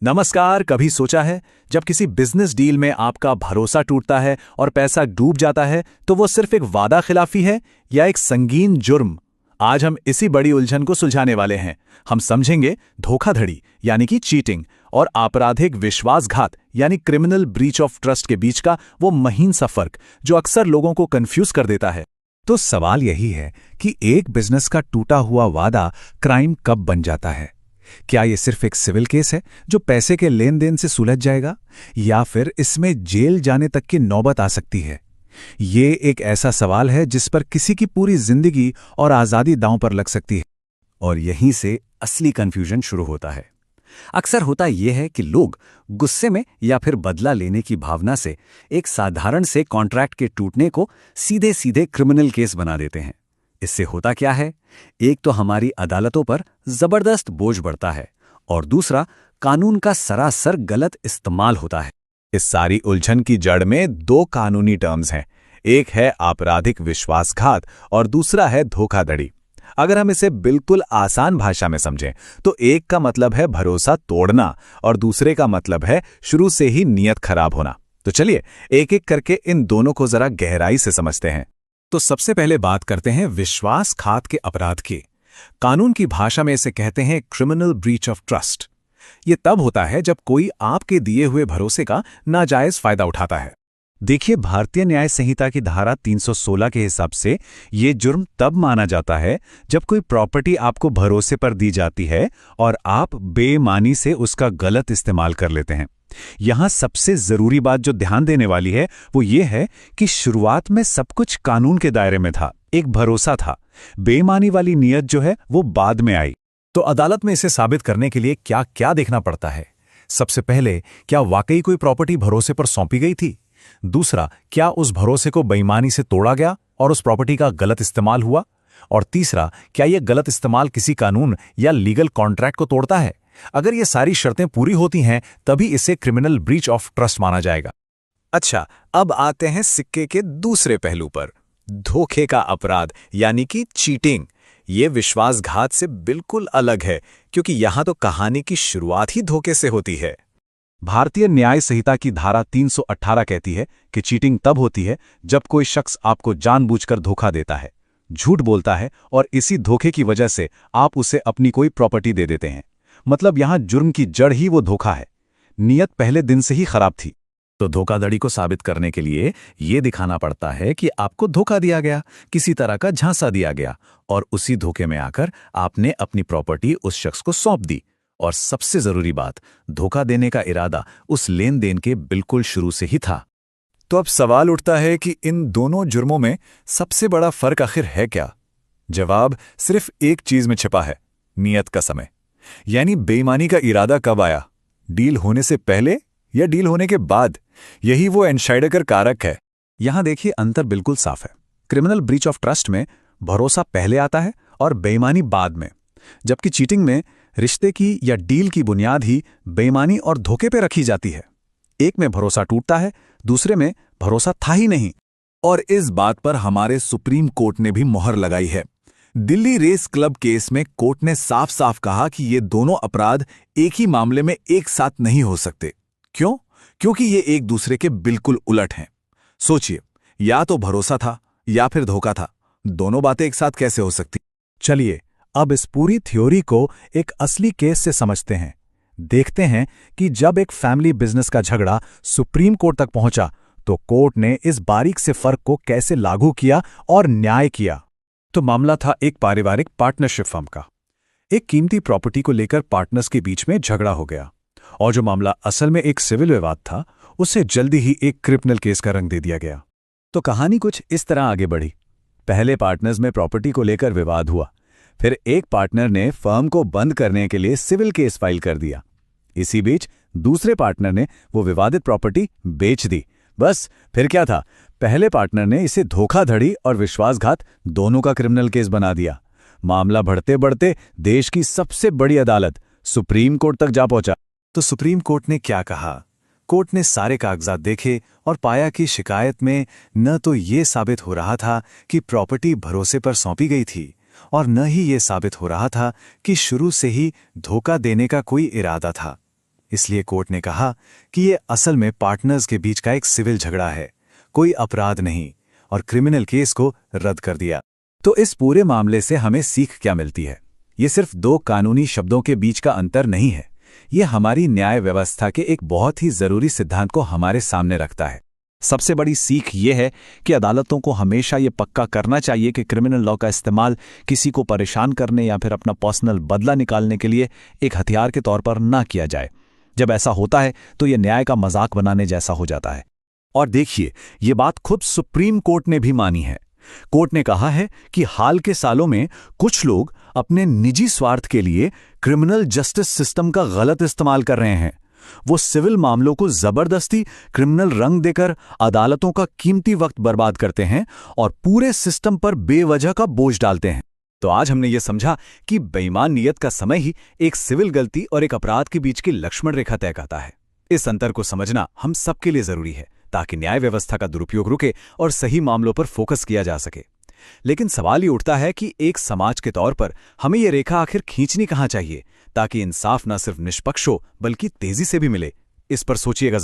नमस्कार। कभी सोचा है जब किसी बिजनेस डील में आपका भरोसा टूटता है और पैसा डूब जाता है तो वो सिर्फ एक वादा खिलाफी है या एक संगीन जुर्म? आज हम इसी बड़ी उलझन को सुलझाने वाले हैं। हम समझेंगे धोखाधड़ी यानी कि चीटिंग और आपराधिक विश्वासघात यानी क्रिमिनल ब्रीच ऑफ ट्रस्ट के बीच का वो महीन सा फर्क जो अक्सर लोगों को कंफ्यूज कर देता है। तो सवाल यही है कि एक बिजनेस का टूटा हुआ वादा क्राइम कब बन जाता है? क्या ये सिर्फ एक सिविल केस है जो पैसे के लेन देन से सुलझ जाएगा, या फिर इसमें जेल जाने तक की नौबत आ सकती है? ये एक ऐसा सवाल है जिस पर किसी की पूरी जिंदगी और आजादी दांव पर लग सकती है। और यहीं से असली कंफ्यूजन शुरू होता है। अक्सर होता यह है कि लोग गुस्से में या फिर बदला लेने की भावना से एक साधारण से कॉन्ट्रैक्ट के टूटने को सीधे सीधे क्रिमिनल केस बना देते हैं। इससे होता क्या है? एक तो हमारी अदालतों पर जबरदस्त बोझ बढ़ता है और दूसरा कानून का सरासर गलत इस्तेमाल होता है। इस सारी उलझन की जड़ में दो कानूनी टर्म्स हैं। एक है आपराधिक विश्वासघात और दूसरा है धोखाधड़ी। अगर हम इसे बिल्कुल आसान भाषा में समझें तो एक का मतलब है भरोसा तोड़ना और दूसरे का मतलब है शुरू से ही नीयत खराब होना। तो चलिए एक एक करके इन दोनों को जरा गहराई से समझते हैं। तो सबसे पहले बात करते हैं विश्वासघात के अपराध की। कानून की भाषा में इसे कहते हैं क्रिमिनल ब्रीच ऑफ ट्रस्ट। यह तब होता है जब कोई आपके दिए हुए भरोसे का नाजायज फायदा उठाता है। देखिए, भारतीय न्याय संहिता की धारा 316 के हिसाब से ये जुर्म तब माना जाता है जब कोई प्रॉपर्टी आपको भरोसे पर दी जाती है और आप बेईमानी से उसका गलत इस्तेमाल कर लेते हैं। यहां सबसे जरूरी बात जो ध्यान देने वाली है वो ये है कि शुरुआत में सब कुछ कानून के दायरे में था, एक भरोसा था। बेईमानी वाली नीयत जो है वो बाद में आई। तो अदालत में इसे साबित करने के लिए क्या क्या देखना पड़ता है? सबसे पहले, क्या वाकई कोई प्रॉपर्टी भरोसे पर सौंपी गई थी? दूसरा, क्या उस भरोसे को बेईमानी से तोड़ा गया और उस प्रॉपर्टी का गलत इस्तेमाल हुआ? और तीसरा, क्या यह गलत इस्तेमाल किसी कानून या लीगल कॉन्ट्रैक्ट को तोड़ता है? अगर ये सारी शर्तें पूरी होती हैं तभी इसे क्रिमिनल ब्रीच ऑफ ट्रस्ट माना जाएगा। अच्छा, अब आते हैं सिक्के के दूसरे पहलू पर, धोखे का अपराध यानी कि चीटिंग। ये विश्वासघात से बिल्कुल अलग है क्योंकि यहां तो कहानी की शुरुआत ही धोखे से होती है। भारतीय न्याय संहिता की धारा 318 कहती है कि चीटिंग तब होती है जब कोई शख्स आपको जानबूझकर धोखा देता है, झूठ बोलता है और इसी धोखे की वजह से आप उसे अपनी कोई प्रॉपर्टी दे देते हैं। मतलब यहां जुर्म की जड़ ही वो धोखा है। नीयत पहले दिन से ही खराब थी। तो धोखाधड़ी को साबित करने के लिए यह दिखाना पड़ता है कि आपको धोखा दिया गया, किसी तरह का झांसा दिया गया और उसी धोखे में आकर आपने अपनी प्रॉपर्टी उस शख्स को सौंप दी। और सबसे जरूरी बात, धोखा देने का इरादा उस लेन देन के बिल्कुल शुरू से ही था। तो अब सवाल उठता है कि इन दोनों जुर्मों में सबसे बड़ा फर्क आखिर है क्या? जवाब सिर्फ एक चीज में छिपा है, नियत का समय। यानी बेईमानी का इरादा कब आया, डील होने से पहले या डील होने के बाद? यही वो एनशाइडकर कारक है। यहां देखिए, अंतर बिल्कुल साफ है। क्रिमिनल ब्रीच ऑफ ट्रस्ट में भरोसा पहले आता है और बेईमानी बाद में, जबकि चीटिंग में रिश्ते की या डील की बुनियाद ही बेईमानी और धोखे पे रखी जाती है। एक में भरोसा टूटता है, दूसरे में भरोसा था ही नहीं। और इस बात पर हमारे सुप्रीम कोर्ट ने भी मोहर लगाई है। दिल्ली रेस क्लब केस में कोर्ट ने साफ साफ कहा कि ये दोनों अपराध एक ही मामले में एक साथ नहीं हो सकते। क्यों? क्योंकि ये एक दूसरे के बिल्कुल उलट हैं। सोचिए, या तो भरोसा था या फिर धोखा था। दोनों बातें एक साथ कैसे हो सकती? चलिए अब इस पूरी थ्योरी को एक असली केस से समझते हैं। देखते हैं कि जब एक फैमिली बिजनेस का झगड़ा सुप्रीम कोर्ट तक पहुंचा तो कोर्ट ने इस बारीक से फर्क को कैसे लागू किया और न्याय किया। तो मामला था एक पारिवारिक पार्टनरशिप फर्म का। एक कीमती प्रॉपर्टी को लेकर पार्टनर्स के बीच में झगड़ा हो गया और जो मामला असल में एक सिविल विवाद था उसे जल्दी ही एक क्रिमिनल केस का रंग दे दिया गया। तो कहानी कुछ इस तरह आगे बढ़ी। पहले पार्टनर्स में प्रॉपर्टी को लेकर विवाद हुआ, फिर एक पार्टनर ने फर्म को बंद करने के लिए सिविल केस फाइल कर दिया। इसी बीच दूसरे पार्टनर ने वो विवादित प्रॉपर्टी बेच दी। बस फिर क्या था, पहले पार्टनर ने इसे धोखाधड़ी और विश्वासघात दोनों का क्रिमिनल केस बना दिया। मामला बढ़ते बढ़ते देश की सबसे बड़ी अदालत सुप्रीम कोर्ट तक जा पहुंचा। तो सुप्रीम कोर्ट ने क्या कहा? कोर्ट ने सारे कागजात देखे और पाया कि शिकायत में न तो ये साबित हो रहा था कि प्रॉपर्टी भरोसे पर सौंपी गई थी और न ही ये साबित हो रहा था कि शुरू से ही धोखा देने का कोई इरादा था। इसलिए कोर्ट ने कहा कि ये असल में पार्टनर्स के बीच का एक सिविल झगड़ा है, कोई अपराध नहीं, और क्रिमिनल केस को रद्द कर दिया। तो इस पूरे मामले से हमें सीख क्या मिलती है? ये सिर्फ दो कानूनी शब्दों के बीच का अंतर नहीं है, ये हमारी न्याय व्यवस्था के एक बहुत ही जरूरी सिद्धांत को हमारे सामने रखता है। सबसे बड़ी सीख ये है कि अदालतों को हमेशा ये पक्का करना चाहिए कि क्रिमिनल लॉ का इस्तेमाल किसी को परेशान करने या फिर अपना पर्सनल बदला निकालने के लिए एक हथियार के तौर पर ना किया जाए। जब ऐसा होता है तो ये न्याय का मजाक बनाने जैसा हो जाता है। और देखिए, ये बात खुद सुप्रीम कोर्ट ने भी मानी है। कोर्ट ने कहा है कि हाल के सालों में कुछ लोग अपने निजी स्वार्थ के लिए क्रिमिनल जस्टिस सिस्टम का गलत इस्तेमाल कर रहे हैं। वो सिविल मामलों को जबरदस्ती क्रिमिनल रंग देकर अदालतों का कीमती वक्त बर्बाद करते हैं और पूरे सिस्टम पर बेवजह का बोझ डालते हैं। तो आज हमने ये समझा कि बेईमान नियत का समय ही एक सिविल गलती और एक अपराध के बीच की लक्ष्मण रेखा तय करता है। इस अंतर को समझना हम सबके लिए जरूरी है, ताकि न्याय व्यवस्था का दुरुपयोग रुके और सही मामलों पर फोकस किया जा सके। लेकिन सवाल ये उठता है कि एक समाज के तौर पर हमें ये रेखा आखिर खींचनी कहाँ चाहिए, ताकि इंसाफ न सिर्फ निष्पक्ष हो बल्कि तेजी से भी मिले। इस पर सोचिएगा जरूर।